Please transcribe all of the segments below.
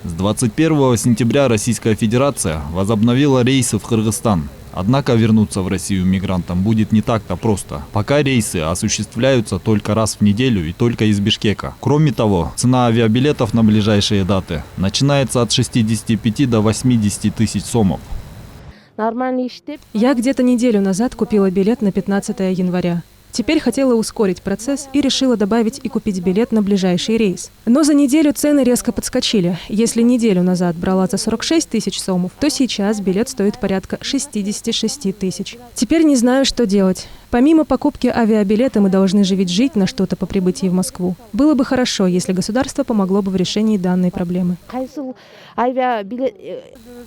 С 21 сентября Российская Федерация возобновила рейсы в Кыргызстан. Однако вернуться в Россию мигрантам будет не так-то просто. Пока рейсы осуществляются только раз в неделю и только из Бишкека. Кроме того, цена авиабилетов на ближайшие даты начинается от 65 до 80 тысяч сомов. Я где-то неделю назад купила билет на 15 января. Теперь хотела ускорить процесс и решила добавить и купить билет на ближайший рейс. Но за неделю цены резко подскочили. Если неделю назад брала за 46 тысяч сомов, то сейчас билет стоит порядка 66 тысяч. Теперь не знаю, что делать. Помимо покупки авиабилета мы должны же ведь жить на что-то по прибытии в Москву. Было бы хорошо, если государство помогло бы в решении данной проблемы.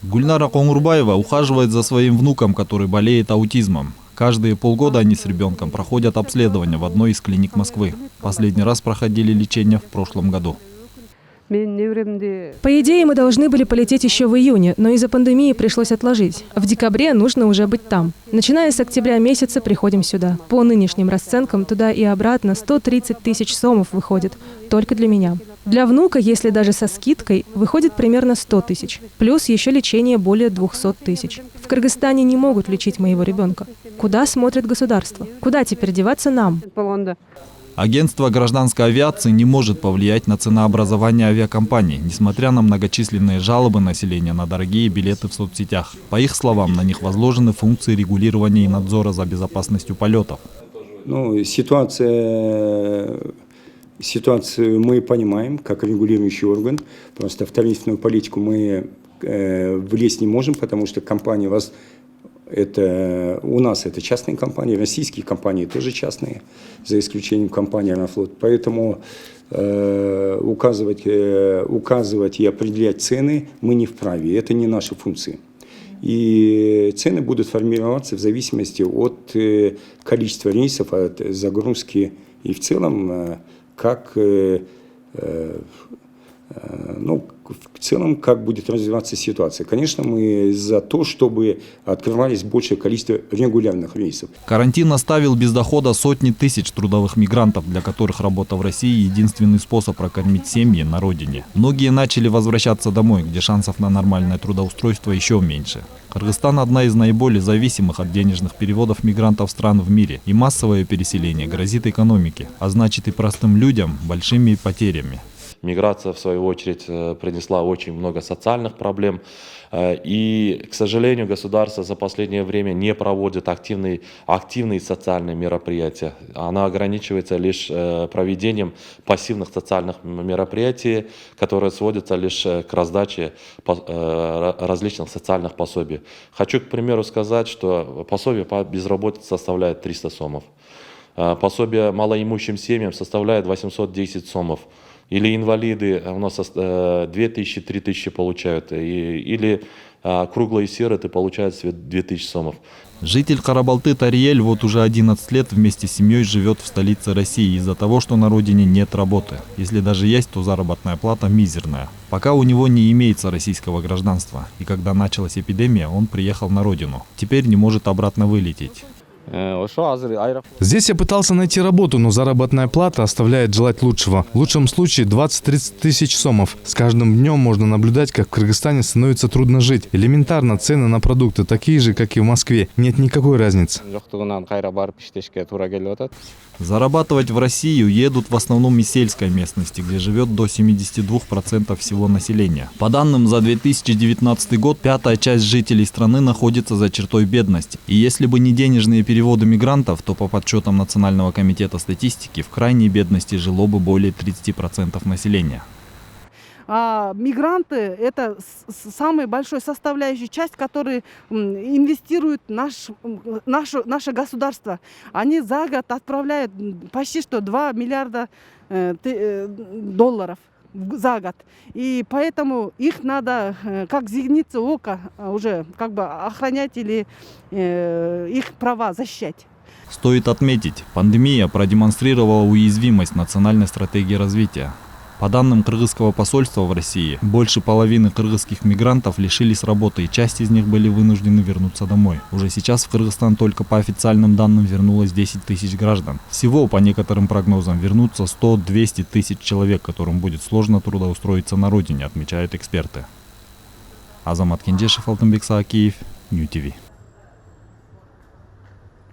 Гульнара Конгурбаева ухаживает за своим внуком, который болеет аутизмом. Каждые полгода они с ребенком проходят обследование в одной из клиник Москвы. Последний раз проходили лечение в прошлом году. По идее, мы должны были полететь еще в июне, но из-за пандемии пришлось отложить. В декабре нужно уже быть там. Начиная с октября месяца приходим сюда. По нынешним расценкам туда и обратно 130 тысяч сомов выходит. Только для меня. Для внука, если даже со скидкой, выходит примерно 100 тысяч. Плюс еще лечение более 200 тысяч. В Кыргызстане не могут лечить моего ребенка. Куда смотрит государство? Куда теперь деваться нам? Агентство гражданской авиации не может повлиять на ценообразование авиакомпаний, несмотря на многочисленные жалобы населения на дорогие билеты в соцсетях. По их словам, на них возложены функции регулирования и надзора за безопасностью полетов. Ситуацию мы понимаем, как регулирующий орган. Просто в тарифную политику мы влезть не можем, потому что компания у нас это частные компании, российские компании тоже частные, за исключением компании «Аэрофлот». Поэтому указывать и определять цены мы не вправе, это не наши функции. И цены будут формироваться в зависимости от количества рейсов, от загрузки и в целом как будет развиваться ситуация. Конечно, мы за то, чтобы открывались большее количество регулярных рейсов. Карантин оставил без дохода сотни тысяч трудовых мигрантов, для которых работа в России – единственный способ прокормить семьи на родине. Многие начали возвращаться домой, где шансов на нормальное трудоустройство еще меньше. Кыргызстан – одна из наиболее зависимых от денежных переводов мигрантов стран в мире, и массовое переселение грозит экономике, а значит и простым людям большими потерями. Миграция, в свою очередь, принесла очень много социальных проблем. И, к сожалению, государство за последнее время не проводит активные социальные мероприятия. Она ограничивается лишь проведением пассивных социальных мероприятий, которые сводятся лишь к раздаче различных социальных пособий. Хочу, к примеру, сказать, что пособие по безработице составляет 300 сомов. Пособие малоимущим семьям составляет 810 сомов. Или инвалиды у нас 2000-3000 получают, или круглые сироты получают 2000 сомов. Житель Карабалты Тариэль вот уже 11 лет вместе с семьей живет в столице России из-за того, что на родине нет работы. Если даже есть, то заработная плата мизерная. Пока у него не имеется российского гражданства, и когда началась эпидемия, он приехал на родину. Теперь не может обратно вылететь. Здесь я пытался найти работу, но заработная плата оставляет желать лучшего. В лучшем случае 20-30 тысяч сомов. С каждым днем можно наблюдать, как в Кыргызстане становится трудно жить. Элементарно цены на продукты такие же, как и в Москве. Нет никакой разницы. Зарабатывать в Россию едут в основном из сельской местности, где живет до 72% всего населения. По данным за 2019 год, пятая часть жителей страны находится за чертой бедности. И если бы не денежные переводы мигрантов, то по подсчетам Национального комитета статистики в крайней бедности жило бы более 30% населения. Мигранты – это самая большая составляющая часть, которую инвестирует наше государство. Они за год отправляют почти что 2 миллиарда долларов за год. И поэтому их надо, как зеницу ока, уже охранять или их права защищать. Стоит отметить, пандемия продемонстрировала уязвимость национальной стратегии развития. По данным кыргызского посольства в России, больше половины кыргызских мигрантов лишились работы, и часть из них были вынуждены вернуться домой. Уже сейчас в Кыргызстан только по официальным данным вернулось 10 тысяч граждан. Всего, по некоторым прогнозам, вернутся 100-200 тысяч человек, которым будет сложно трудоустроиться на родине, отмечают эксперты. Азамат Кенжешев, Алтынбек Саакиев, Нью ТВ.